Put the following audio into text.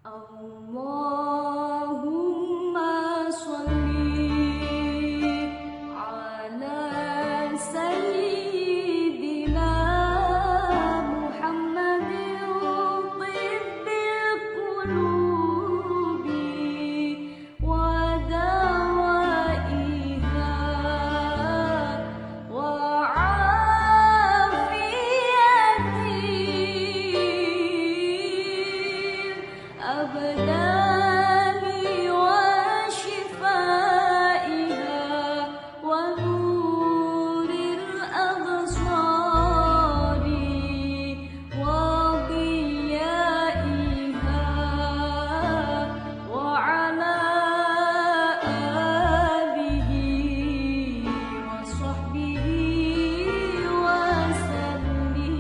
Allahumma sholli ala sayyidina Muhammadin tibbil qulubi wa dawaiha wa afiyatil abdani wa shifaiha wa nuril absari wa diyaiha wa ala alihi wa sahbihi wa sallim.